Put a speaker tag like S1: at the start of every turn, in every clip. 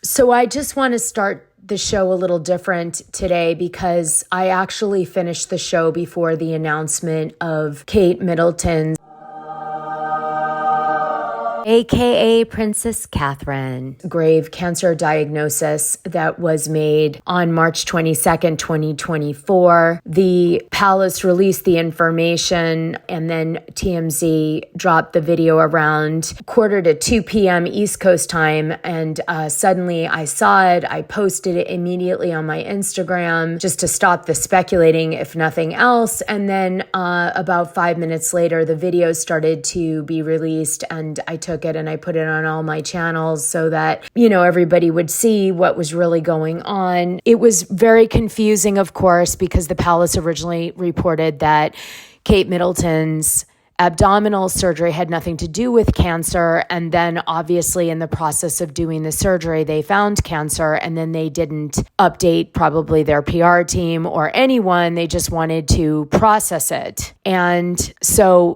S1: So I just want to start the show a little different today because I actually finished the show before the announcement of Kate Middleton's AKA Princess Catherine, grave cancer diagnosis that was made on March 22nd, 2024. The palace released the information and then TMZ dropped the video around 1:45 p.m. East Coast time. And suddenly I saw it. I posted it immediately on my Instagram just to stop the speculating, if nothing else. And then about 5 minutes later, the video started to be released and I took it and I put it on all my channels so that, everybody would see what was really going on. It was very confusing, of course, because the palace originally reported that Kate Middleton's abdominal surgery had nothing to do with cancer. And then obviously in the process of doing the surgery, they found cancer and then they didn't update probably their PR team or anyone. They just wanted to process it. And so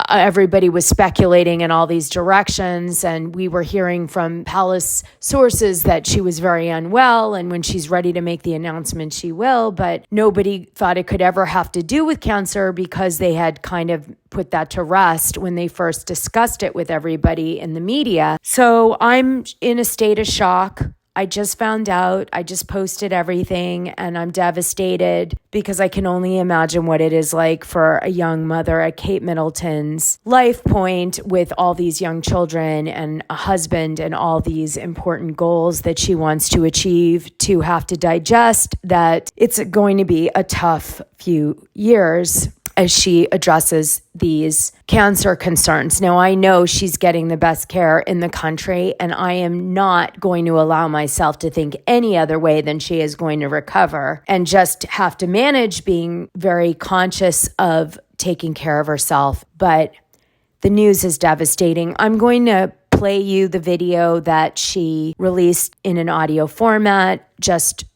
S1: everybody was speculating in all these directions. And we were hearing from palace sources that she was very unwell. And when she's ready to make the announcement, she will. But nobody thought it could ever have to do with cancer because they had kind of put that to rest when they first discussed it with everybody in the media. So I'm in a state of shock. I just found out, I just posted everything and I'm devastated because I can only imagine what it is like for a young mother at Kate Middleton's life point with all these young children and a husband and all these important goals that she wants to achieve, to have to digest that it's going to be a tough few years as she addresses these cancer concerns. Now, I know she's getting the best care in the country, and I am not going to allow myself to think any other way than she is going to recover and just have to manage being very conscious of taking care of herself. But the news is devastating. I'm going to play you the video that she released in an audio format just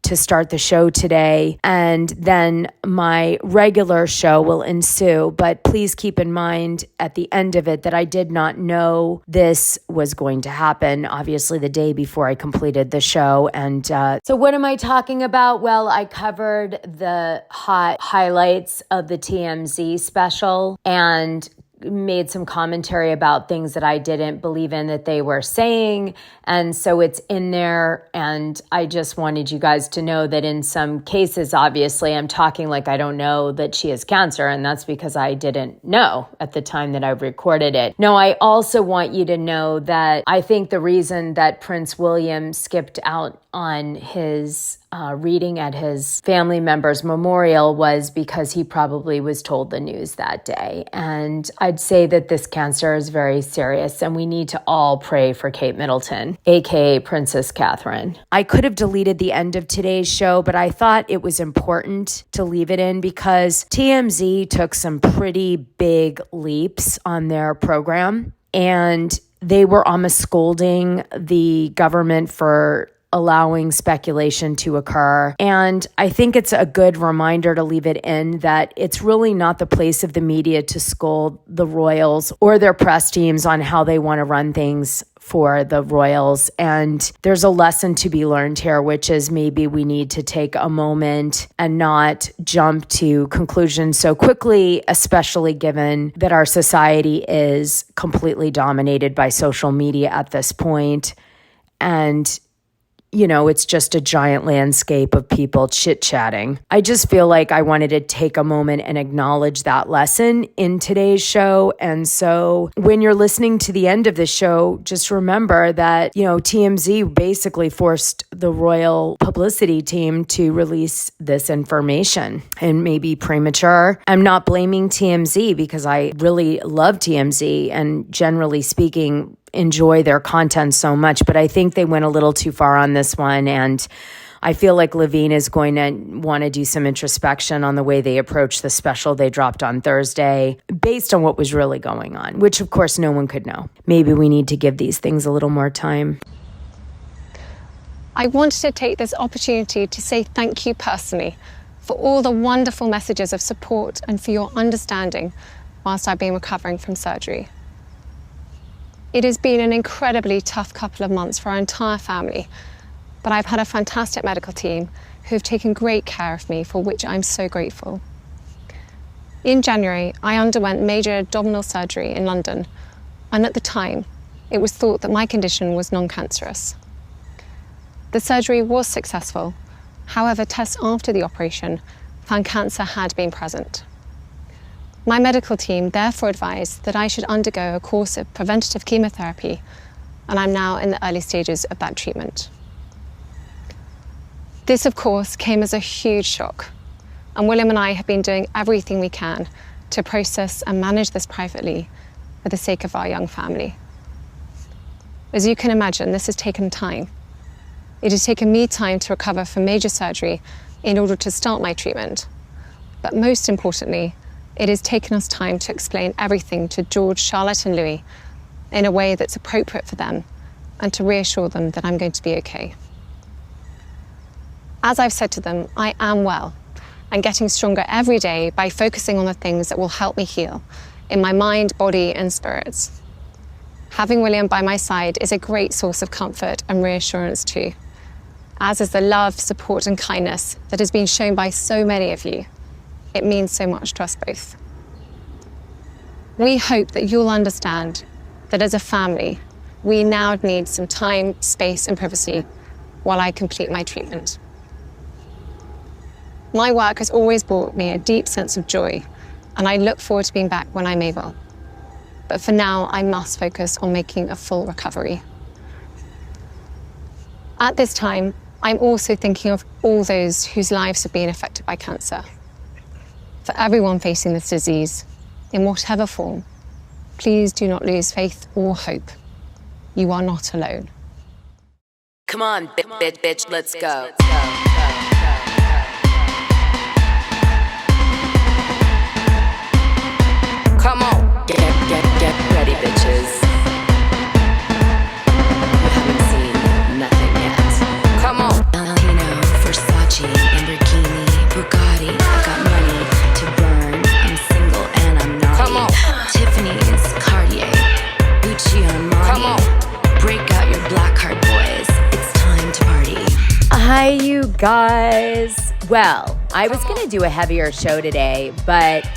S1: to start the show today, and then my regular show will ensue. But please keep in mind at the end of it that I did not know this was going to happen, obviously the day before I completed the show. And so what am I talking about? Well, I covered the hot highlights of the TMZ special and made some commentary about things that I didn't believe in that they were saying. And so it's in there. And I just wanted you guys to know that in some cases, obviously, I'm talking like I don't know that she has cancer. And that's because I didn't know at the time that I recorded it. No, I also want you to know that I think the reason that Prince William skipped out on his reading at his family member's memorial was because he probably was told the news that day. And I'd say that this cancer is very serious and we need to all pray for Kate Middleton, aka Princess Catherine. I could have deleted the end of today's show, but I thought it was important to leave it in because TMZ took some pretty big leaps on their program and they were almost scolding the government for allowing speculation to occur. And I think it's a good reminder to leave it in that it's really not the place of the media to scold the royals or their press teams on how they want to run things for the royals. And there's a lesson to be learned here, which is maybe we need to take a moment and not jump to conclusions so quickly, especially given that our society is completely dominated by social media at this point. And it's just a giant landscape of people chit-chatting. I just feel like I wanted to take a moment and acknowledge that lesson in today's show. And so when you're listening to the end of the show, just remember that, TMZ basically forced the royal publicity team to release this information and maybe premature. I'm not blaming TMZ because I really love TMZ and generally speaking, enjoy their content so much, but I think they went a little too far on this one. And I feel like Levine is going to want to do some introspection on the way they approach the special they dropped on Thursday based on what was really going on, which of course no one could know. Maybe we need to give these things a little more time.
S2: I wanted to take this opportunity to say thank you personally for all the wonderful messages of support and for your understanding whilst I've been recovering from surgery. It has been an incredibly tough couple of months for our entire family, but I've had a fantastic medical team who have taken great care of me, for which I'm so grateful. In January, I underwent major abdominal surgery in London, and at the time, it was thought that my condition was non-cancerous. The surgery was successful. However, tests after the operation found cancer had been present. My medical team therefore advised that I should undergo a course of preventative chemotherapy, and I'm now in the early stages of that treatment. This, of course, came as a huge shock, and William and I have been doing everything we can to process and manage this privately for the sake of our young family. As you can imagine, this has taken time. It has taken me time to recover from major surgery in order to start my treatment. But most importantly, it has taken us time to explain everything to George, Charlotte, and Louis in a way that's appropriate for them and to reassure them that I'm going to be okay. As I've said to them, I am well and getting stronger every day by focusing on the things that will help me heal in my mind, body, and spirits. Having William by my side is a great source of comfort and reassurance too, as is the love, support, and kindness that has been shown by so many of you. It means so much to us both. We hope that you'll understand that as a family, we now need some time, space, and privacy while I complete my treatment. My work has always brought me a deep sense of joy, and I look forward to being back when I'm able. But for now, I must focus on making a full recovery. At this time, I'm also thinking of all those whose lives have been affected by cancer. For everyone facing this disease, in whatever form, please do not lose faith or hope. You are not alone.
S1: Come on, bitch, let's go. Come on, get ready, bitches. You haven't seen nothing yet. Come on. Valentino, Versace, Lamborghini, Bugatti. I got money to burn. I'm single and I'm naughty. Come on. Tiffany's, Cartier, Gucci, Armani. Come on. Break out your black card, boys. It's time to party. Hi, you guys. Well, I was gonna do a heavier show today, but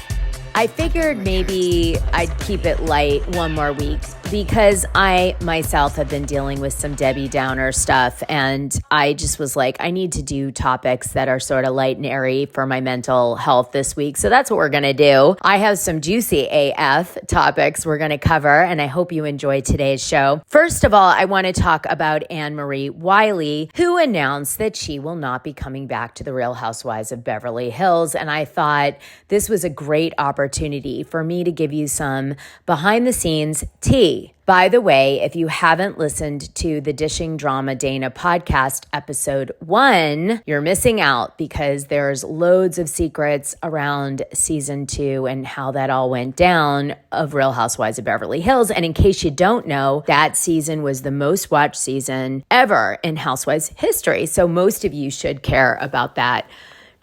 S1: I figured maybe I'd keep it light one more week because I myself have been dealing with some Debbie Downer stuff, and I just was like, I need to do topics that are sort of light and airy for my mental health this week. So that's what we're going to do. I have some juicy AF topics we're going to cover, and I hope you enjoy today's show. First of all, I want to talk about AnneMarie Wiley, who announced that she will not be coming back to the Real Housewives of Beverly Hills. And I thought this was a great opportunity for me to give you some behind the scenes tea. By the way, if you haven't listened to the Dishing Drama Dana podcast episode 1, you're missing out because there's loads of secrets around season 2 and how that all went down of Real Housewives of Beverly Hills. And in case you don't know, that season was the most watched season ever in Housewives history. So most of you should care about that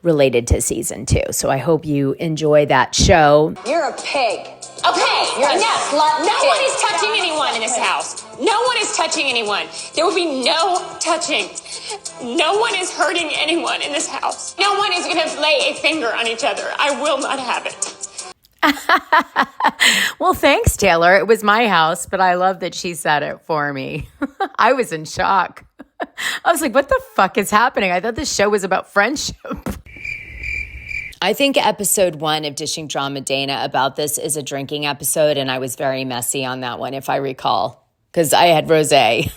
S1: related to season 2. So I hope you enjoy that show.
S3: You're a pig.
S4: Okay,
S3: You're a
S4: enough.
S3: slut
S4: No
S3: pig.
S4: one is touching anyone in this house. No one is touching anyone. There will be no touching. No one is hurting anyone in this house. No one is going to lay a finger on each other. I will not have it.
S1: Well, thanks, Taylor. It was my house, but I love that she said it for me. I was in shock. I was like, what the fuck is happening? I thought this show was about friendship. I think episode 1 of Dishing Drama Dana about this is a drinking episode, and I was very messy on that one, if I recall, because I had rosé.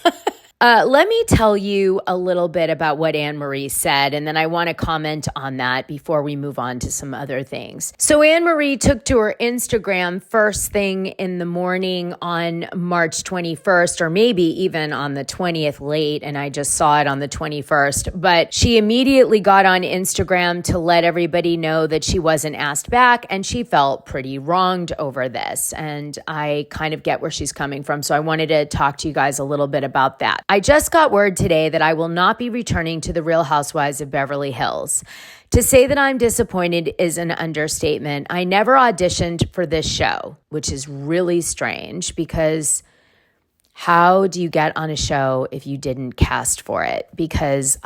S1: Let me tell you a little bit about what AnneMarie said, and then I want to comment on that before we move on to some other things. So AnneMarie took to her Instagram first thing in the morning on March 21st, or maybe even on the 20th late, and I just saw it on the 21st. But she immediately got on Instagram to let everybody know that she wasn't asked back, and she felt pretty wronged over this. And I kind of get where she's coming from, so I wanted to talk to you guys a little bit about that. I just got word today that I will not be returning to the Real Housewives of Beverly Hills. To say that I'm disappointed is an understatement. I never auditioned for this show, which is really strange because how do you get on a show if you didn't cast for it? Because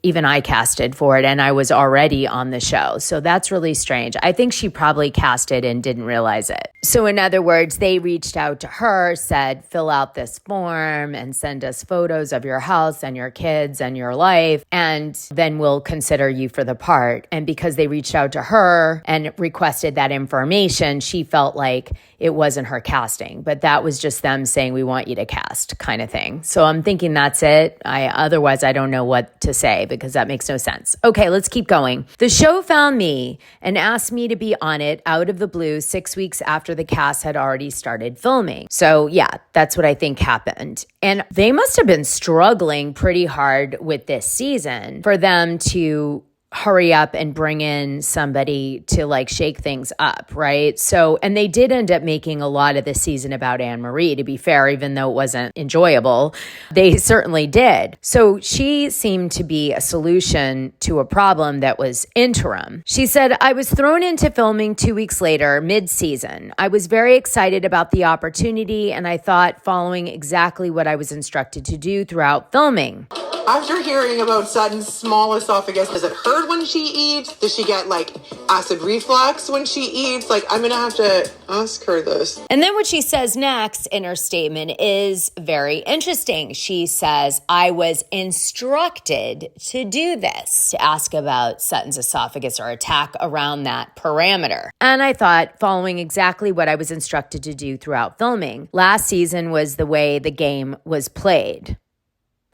S1: even I casted for it and I was already on the show. So that's really strange. I think she probably casted and didn't realize it. So in other words, they reached out to her, said, fill out this form and send us photos of your house and your kids and your life, and then we'll consider you for the part. And because they reached out to her and requested that information, she felt like it wasn't her casting, but that was just them saying, we want you to cast kind of thing. So I'm thinking that's it. Otherwise, I don't know what to say because that makes no sense. Okay, let's keep going. The show found me and asked me to be on it out of the blue 6 weeks after the cast had already started filming. So yeah, that's what I think happened. And they must have been struggling pretty hard with this season for them to hurry up and bring in somebody to like shake things up, right? So, and they did end up making a lot of the season about AnneMarie, to be fair, even though it wasn't enjoyable. They certainly did. So she seemed to be a solution to a problem that was interim. She said, I was thrown into filming 2 weeks later, mid-season. I was very excited about the opportunity and I thought following exactly what I was instructed to do throughout filming.
S3: After hearing about Sutton's small esophagus, does it hurt when she eats? Does she get like acid reflux when she eats? Like, I'm gonna have to ask her this.
S1: And then what she says next in her statement is very interesting. She says, I was instructed to do this, to ask about Sutton's esophagus or attack around that parameter. And I thought, following exactly what I was instructed to do throughout filming. Last season was the way the game was played.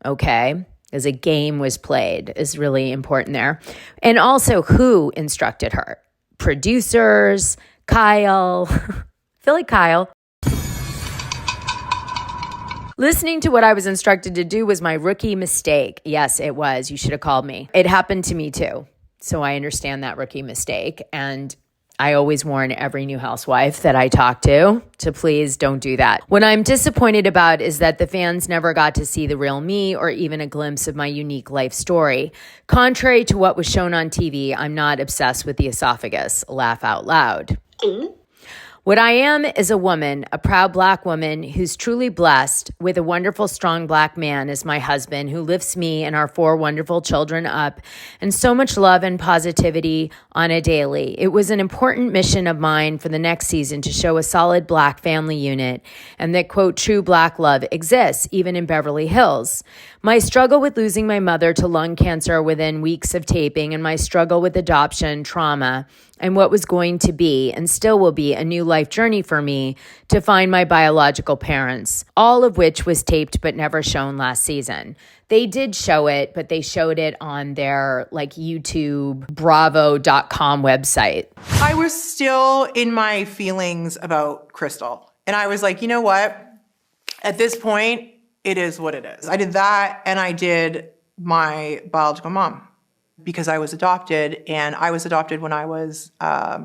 S1: Okay? As a game was played is really important there. And also who instructed her? Producers, Kyle. I feel like Kyle. Listening to what I was instructed to do was my rookie mistake. Yes, it was. You should have called me. It happened to me too. So I understand that rookie mistake. And I always warn every new housewife that I talk to please don't do that. What I'm disappointed about is that the fans never got to see the real me or even a glimpse of my unique life story. Contrary to what was shown on TV, I'm not obsessed with the esophagus. Laugh out loud. What I am is a woman, a proud Black woman who's truly blessed with a wonderful, strong Black man as my husband who lifts me and our 4 wonderful children up and so much love and positivity on a daily. It was an important mission of mine for the next season to show a solid Black family unit and that, quote, true Black love exists, even in Beverly Hills. My struggle with losing my mother to lung cancer within weeks of taping and my struggle with adoption, trauma, and what was going to be and still will be a new life journey for me to find my biological parents, all of which was taped but never shown last season. They did show it, but they showed it on their like YouTube bravo.com website.
S3: I was still in my feelings about Crystal. And I was like, you know what? At this point, it is what it is. I did that and I did my biological mom. Because I was adopted, and I was adopted when I was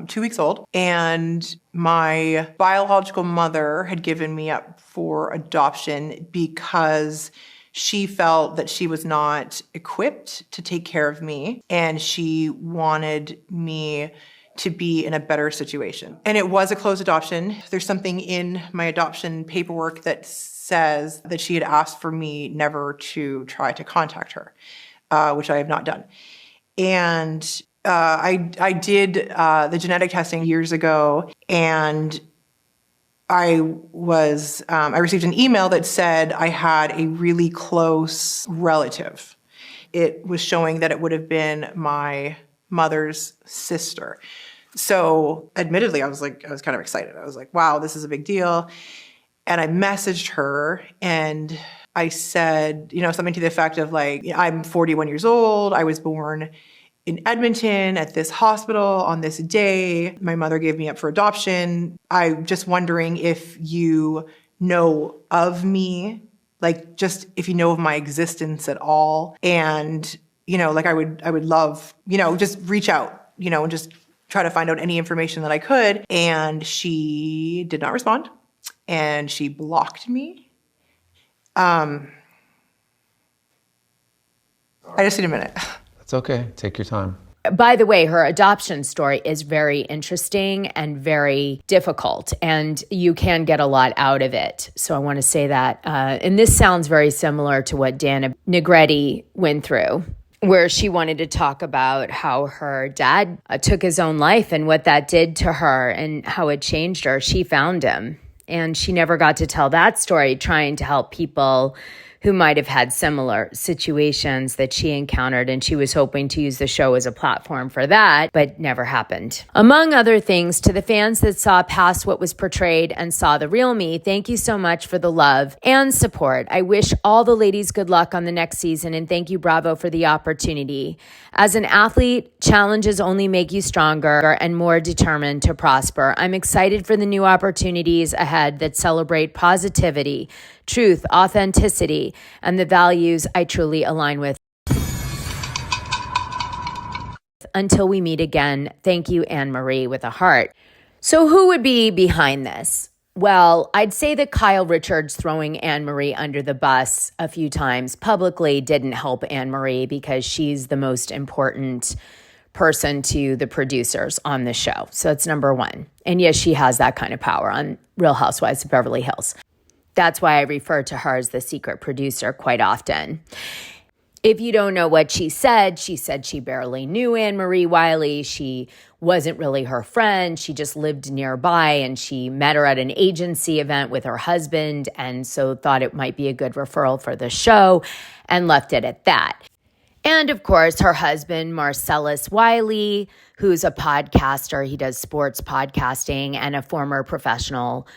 S3: 2 weeks old. And my biological mother had given me up for adoption because she felt that she was not equipped to take care of me, and she wanted me to be in a better situation. And it was a closed adoption. There's something in my adoption paperwork that says that she had asked for me never to try to contact her, which I have not done. And I did the genetic testing years ago, and I received an email that said I had a really close relative. It was showing that it would have been my mother's sister. So admittedly, I was kind of excited. I was like, wow, this is a big deal. And I messaged her and I said, something to the effect of like, I'm 41 years old. I was born in Edmonton at this hospital on this day. My mother gave me up for adoption. I'm just wondering if you know of me, like just if you know of my existence at all. And, I would love, just reach out, and just try to find out any information that I could. And she did not respond and she blocked me. I just need a minute.
S5: That's okay. Take your time.
S1: By the way, her adoption story is very interesting and very difficult, and you can get a lot out of it. So I want to say that. And this sounds very similar to what Dana Negretti went through, where she wanted to talk about how her dad took his own life and what that did to her and how it changed her. She found him, and she never got to tell that story, trying to help people who might have had similar situations that she encountered, and she was hoping to use the show as a platform for that, but never happened. Among other things, to the fans that saw past what was portrayed and saw the real me, thank you so much for the love and support. I wish all the ladies good luck on the next season, and thank you, Bravo, for the opportunity. As an athlete, challenges only make you stronger and more determined to prosper. I'm excited for the new opportunities ahead that celebrate positivity, truth, authenticity, and the values I truly align with. Until we meet again, thank you, AnneMarie, with a heart. So who would be behind this? Well, I'd say that Kyle Richards throwing AnneMarie under the bus a few times publicly didn't help AnneMarie, because she's the most important person to the producers on the show. So that's number one. And yes, she has that kind of power on Real Housewives of Beverly Hills. That's why I refer to her as the secret producer quite often. If you don't know what she said she barely knew AnneMarie Wiley. She wasn't really her friend. She just lived nearby, and she met her at an agency event with her husband, and so thought it might be a good referral for the show, and left it at that. And of course, her husband, Marcellus Wiley, who's a podcaster. He does sports podcasting and a former professional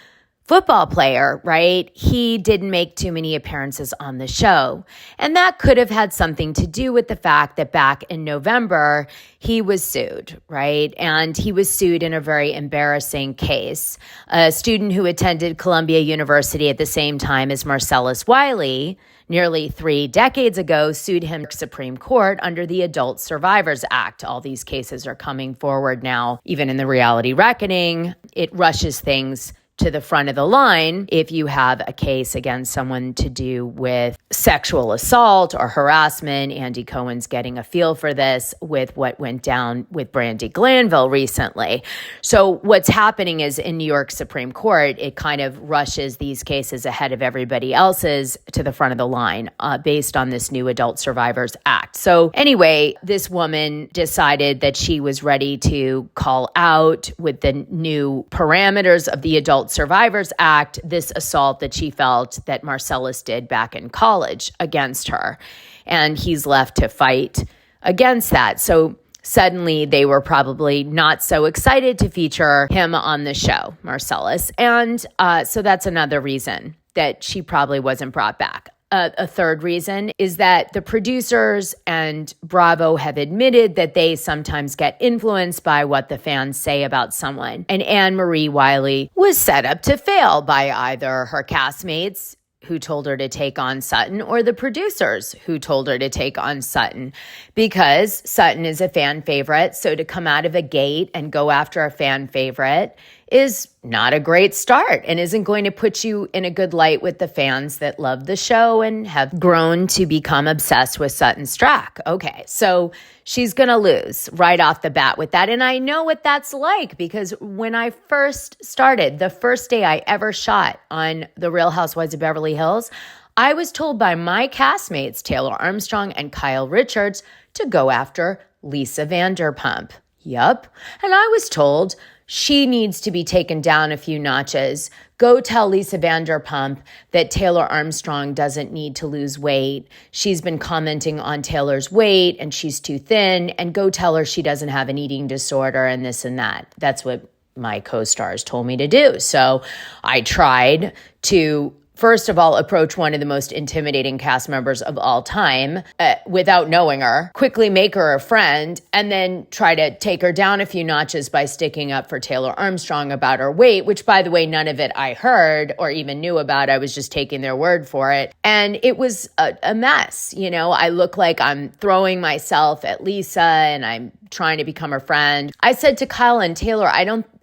S1: football player, right? He didn't make too many appearances on the show. And that could have had something to do with the fact that back in November, he was sued, right? And he was sued in a very embarrassing case. A student who attended Columbia University at the same time as Marcellus Wiley, nearly 3 decades ago, sued him to Supreme Court under the Adult Survivors Act. All these cases are coming forward now, even in the reality reckoning. It rushes things to the front of the line if you have a case against someone to do with sexual assault or harassment. Andy Cohen's getting a feel for this with what went down with Brandi Glanville recently. So what's happening is in New York Supreme Court, it kind of rushes these cases ahead of everybody else's to the front of the line based on this new Adult Survivors Act. So anyway, this woman decided that she was ready to call out with the new parameters of the Adult Survivors Act, this assault that she felt that Marcellus did back in college against her. And he's left to fight against that. So suddenly they were probably not so excited to feature him on the show, Marcellus. And so that's another reason that she probably wasn't brought back. A third reason is that the producers and Bravo have admitted that they sometimes get influenced by what the fans say about someone. And AnneMarie Wiley was set up to fail by either her castmates, who told her to take on Sutton, or the producers who told her to take on Sutton, because Sutton is a fan favorite. So to come out of a gate and go after a fan favorite is not a great start and isn't going to put you in a good light with the fans that love the show and have grown to become obsessed with Sutton Stracke. Okay, so she's going to lose right off the bat with that. And I know what that's like, because when I first started, the first day I ever shot on The Real Housewives of Beverly Hills, I was told by my castmates, Taylor Armstrong and Kyle Richards, to go after Lisa Vanderpump. Yup. And I was told she needs to be taken down a few notches. Go tell Lisa Vanderpump that Taylor Armstrong doesn't need to lose weight. She's been commenting on Taylor's weight and she's too thin. And go tell her she doesn't have an eating disorder and this and that. That's what my co-stars told me to do. So I tried to, first of all, approach one of the most intimidating cast members of all time without knowing her, quickly make her a friend, and then try to take her down a few notches by sticking up for Taylor Armstrong about her weight, which, by the way, none of it I heard or even knew about. I was just taking their word for it. And it was a mess. You know, I look like I'm throwing myself at Lisa and I'm trying to become her friend. I said to Kyle and Taylor,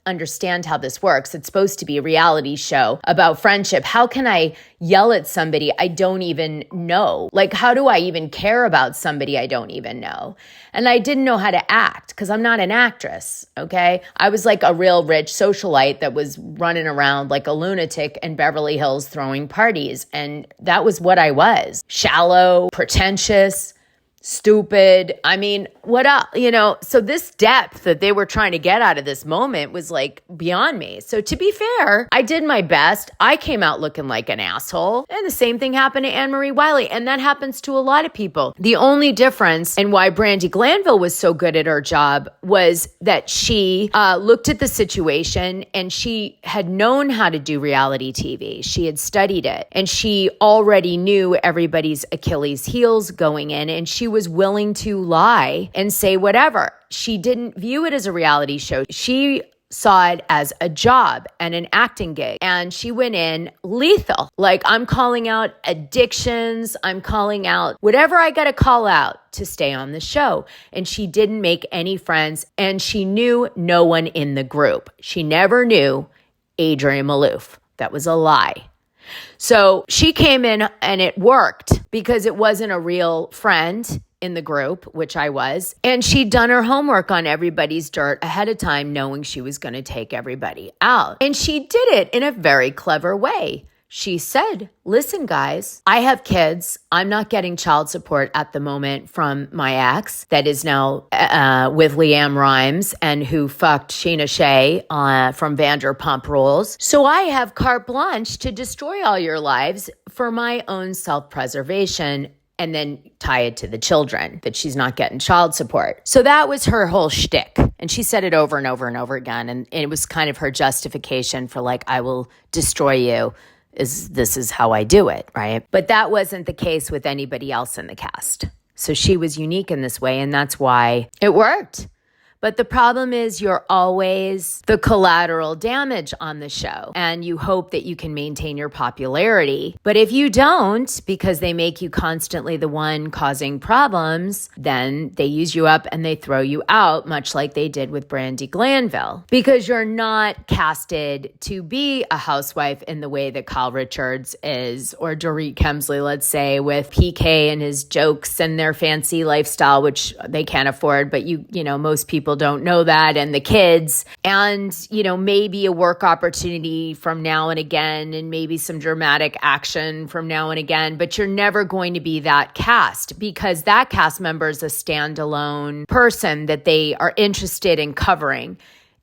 S1: understand how this works. It's supposed to be a reality show about friendship. How can I yell at somebody I don't even know? Like, how do I even care about somebody I don't even know? And I didn't know how to act because I'm not an actress, okay? I was like a real rich socialite that was running around like a lunatic in Beverly Hills throwing parties. And that was what I was. Shallow, pretentious, stupid. I mean, what else? So this depth that they were trying to get out of this moment was like beyond me. So to be fair, I did my best. I came out looking like an asshole. And the same thing happened to AnneMarie Wiley. And that happens to a lot of people. The only difference and why Brandi Glanville was so good at her job was that she looked at the situation and she had known how to do reality TV. She had studied it and she already knew everybody's Achilles heels going in, and she was willing to lie and say whatever. She didn't view it as a reality show. She saw it as a job and an acting gig. And she went in lethal. Like, I'm calling out addictions. I'm calling out whatever I got to call out to stay on the show. And she didn't make any friends. And she knew no one in the group. She never knew Adrienne Maloof. That was a lie. So she came in and it worked because it wasn't a real friend in the group, which I was. And she'd done her homework on everybody's dirt ahead of time, knowing she was going to take everybody out. And she did it in a very clever way. She said, listen, guys, I have kids. I'm not getting child support at the moment from my ex that is now with Leanne Rimes and who fucked Sheena Shea from Vanderpump Rules. So I have carte blanche to destroy all your lives for my own self-preservation, and then tie it to the children, that she's not getting child support. So that was her whole shtick. And she said it over and over and over again. And it was kind of her justification for like, I will destroy you. This is how I do it, right? But that wasn't the case with anybody else in the cast. So she was unique in this way, and that's why it worked. But the problem is you're always the collateral damage on the show, and you hope that you can maintain your popularity. But if you don't, because they make you constantly the one causing problems, then they use you up and they throw you out, much like they did with Brandi Glanville. Because you're not casted to be a housewife in the way that Kyle Richards is, or Dorit Kemsley, let's say, with PK and his jokes and their fancy lifestyle, which they can't afford, but you know, most people don't know that, and the kids, and, you know, maybe a work opportunity from now and again, and maybe some dramatic action from now and again, but you're never going to be that cast, because that cast member is a standalone person that they are interested in covering.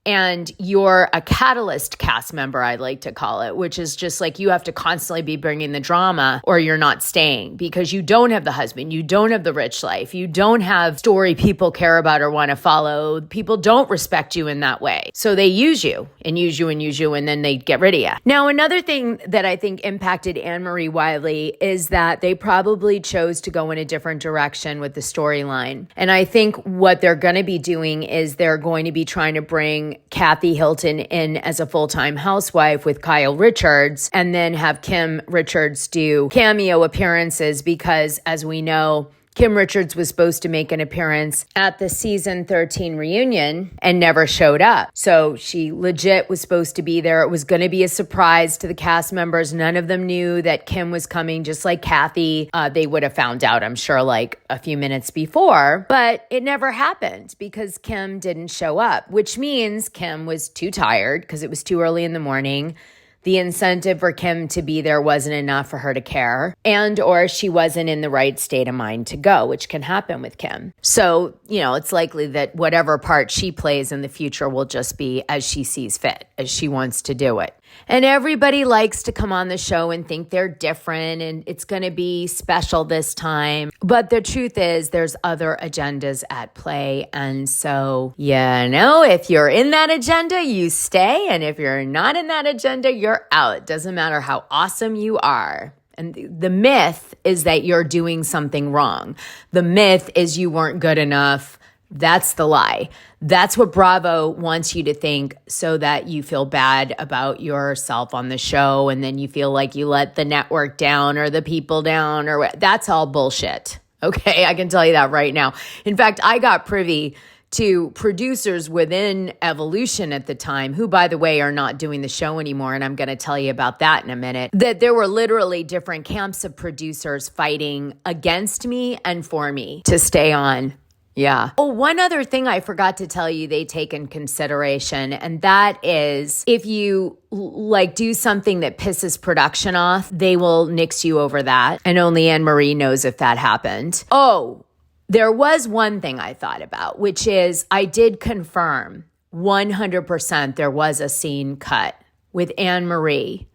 S1: And you're a catalyst cast member, I like to call it, which is just like you have to constantly be bringing the drama or you're not staying, because you don't have the husband, you don't have the rich life, you don't have story people care about or want to follow. People don't respect you in that way. So they use you and use you and use you, and then they get rid of you. Now, another thing that I think impacted AnneMarie Wiley is that they probably chose to go in a different direction with the storyline. And I think what they're going to be doing is they're going to be trying to bring Kathy Hilton in as a full-time housewife with Kyle Richards, and then have Kim Richards do cameo appearances, because as we know, Kim Richards was supposed to make an appearance at the season 13 reunion and never showed up. So she legit was supposed to be there. It was going to be a surprise to the cast members. None of them knew that Kim was coming, just like Kathy. They would have found out, I'm sure, like a few minutes before, but it never happened because Kim didn't show up, which means Kim was too tired because it was too early in the morning. The incentive for Kim to be there wasn't enough for her to care, and or she wasn't in the right state of mind to go, which can happen with Kim. So, you know, it's likely that whatever part she plays in the future will just be as she sees fit, as she wants to do it. And everybody likes to come on the show and think they're different and it's going to be special this time. But the truth is there's other agendas at play. And so, you know, if you're in that agenda, you stay. And if you're not in that agenda, you're out. Doesn't matter how awesome you are. And the myth is that you're doing something wrong. The myth is you weren't good enough. That's the lie. That's what Bravo wants you to think, so that you feel bad about yourself on the show, and then you feel like you let the network down or the people down, or that's all bullshit. Okay, I can tell you that right now. In fact, I got privy to producers within Evolution at the time, who, by the way, are not doing the show anymore, and I'm going to tell you about that in a minute, that there were literally different camps of producers fighting against me and for me to stay on. Yeah. Oh, one other thing I forgot to tell you they take in consideration, and that is if you do something that pisses production off, they will nix you over that. And only AnneMarie knows if that happened. Oh, there was one thing I thought about, which is I did confirm 100% there was a scene cut with AnneMarie,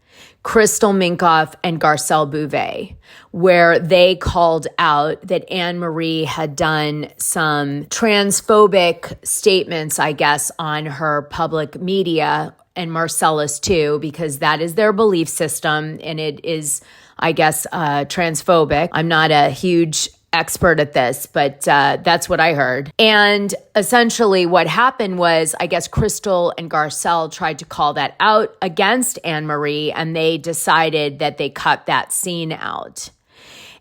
S1: Crystal Minkoff, and Garcelle Bouvet, where they called out that AnneMarie had done some transphobic statements, I guess, on her public media, and Marcellus too, because that is their belief system, and it is, I guess, transphobic. I'm not a huge expert at this, but that's what I heard. And essentially what happened was, I guess Crystal and Garcelle tried to call that out against AnneMarie, and they decided that they cut that scene out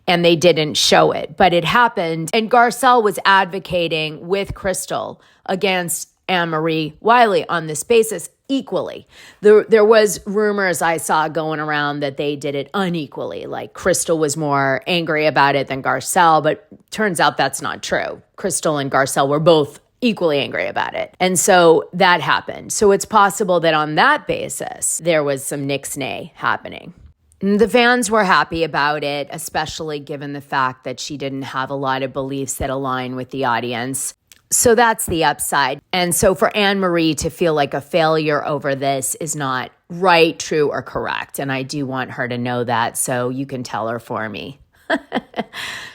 S1: and they didn't show it, but it happened. And Garcelle was advocating with Crystal against AnneMarie Wiley on this basis equally. There was rumors I saw going around that they did it unequally, like Crystal was more angry about it than Garcelle, but turns out that's not true. Crystal and Garcelle were both equally angry about it. And so that happened. So it's possible that on that basis, there was some nix-nay happening. And the fans were happy about it, especially given the fact that she didn't have a lot of beliefs that align with the audience. So that's the upside. And so for AnneMarie to feel like a failure over this is not right, true, or correct. And I do want her to know that, so you can tell her for me.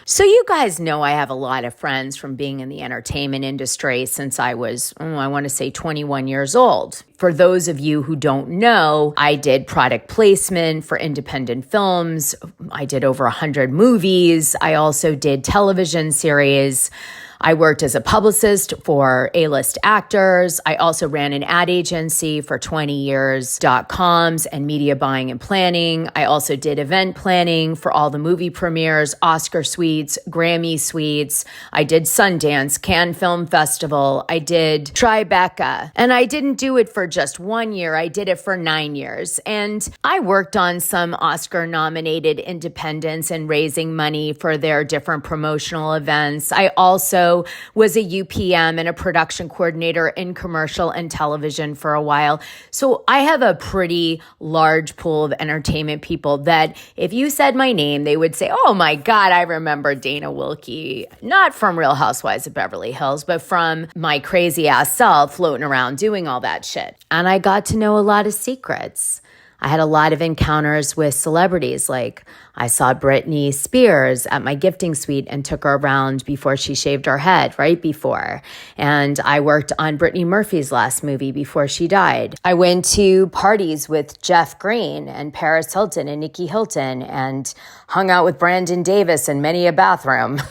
S1: So you guys know I have a lot of friends from being in the entertainment industry since I was, I want to say 21 years old. For those of you who don't know, I did product placement for independent films. I did over 100 movies. I also did television series. I worked as a publicist for A-list actors. I also ran an ad agency for 20 years, .coms and media buying and planning. I also did event planning for all the movie premieres, Oscar suites, Grammy suites. I did Sundance, Cannes Film Festival. I did Tribeca. And I didn't do it for just 1 year. I did it for 9 years. And I worked on some Oscar-nominated independents and raising money for their different promotional events. I also was a UPM and a production coordinator in commercial and television for a while. So I have a pretty large pool of entertainment people that if you said my name, they would say, oh my God, I remember Dana Wilkey, not from Real Housewives of Beverly Hills, but from my crazy ass self floating around doing all that shit. And I got to know a lot of secrets. I had a lot of encounters with celebrities, like I saw Britney Spears at my gifting suite and took her around before she shaved her head, right before. And I worked on Brittany Murphy's last movie before she died. I went to parties with Jeff Green and Paris Hilton and Nikki Hilton and hung out with Brandon Davis in many a bathroom.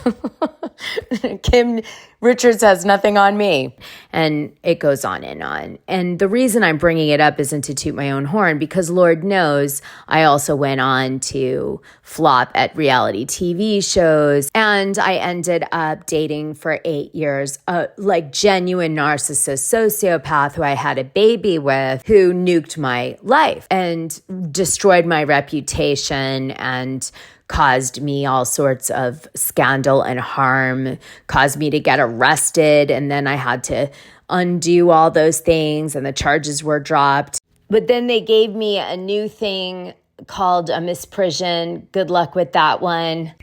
S1: Kim Richards has nothing on me. And it goes on and on. And the reason I'm bringing it up isn't to toot my own horn, because Lord knows I also went on to flop at reality TV shows. And I ended up dating for 8 years, a genuine narcissist sociopath who I had a baby with, who nuked my life and destroyed my reputation and caused me all sorts of scandal and harm, caused me to get arrested. And then I had to undo all those things and the charges were dropped. But then they gave me a new thing called a misprision. Good luck with that one.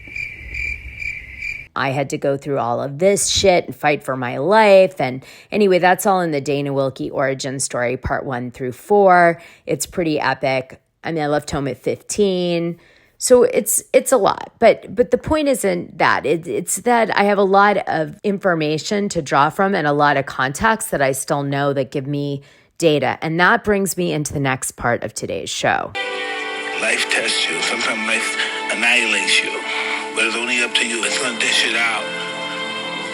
S1: I had to go through all of this shit and fight for my life. And anyway, that's all in the Dana Wilkey origin story, part 1 through 4. It's pretty epic. I mean, I left home at 15. So it's a lot, but the point isn't that. It's that I have a lot of information to draw from and a lot of contacts that I still know that give me data. And that brings me into the next part of today's show.
S5: Life tests you. Sometimes life annihilates you. But it's only up to you. It's going to dish it out.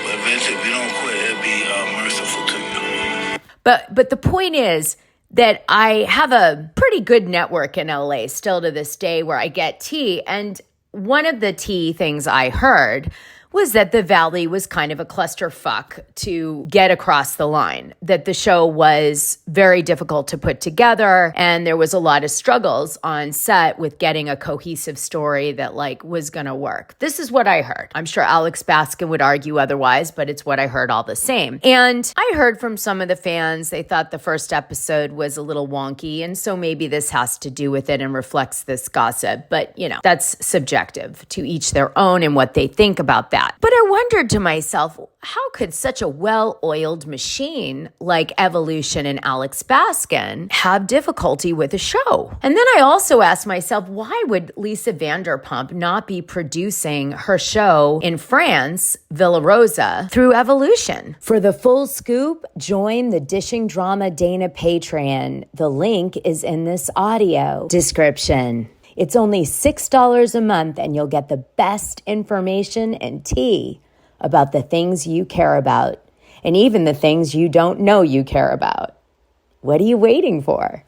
S5: But eventually, if you don't quit, it'll be merciful to you.
S1: But the point is that I have a pretty good network in LA still to this day where I get tea. And one of the tea things I heard was that the Valley was kind of a clusterfuck to get across the line, that the show was very difficult to put together, and there was a lot of struggles on set with getting a cohesive story that was going to work. This is what I heard. I'm sure Alex Baskin would argue otherwise, but it's what I heard all the same. And I heard from some of the fans, they thought the first episode was a little wonky, and so maybe this has to do with it and reflects this gossip. But, that's subjective, to each their own and what they think about that. But I wondered to myself, how could such a well-oiled machine like Evolution and Alex Baskin have difficulty with a show? And then I also asked myself, why would Lisa Vanderpump not be producing her show in France, Villa Rosa, through Evolution? For the full scoop, join the Dishing Drama Dana Patreon. The link is in this audio description. It's only $6 a month, and you'll get the best information and tea about the things you care about, and even the things you don't know you care about. What are you waiting for?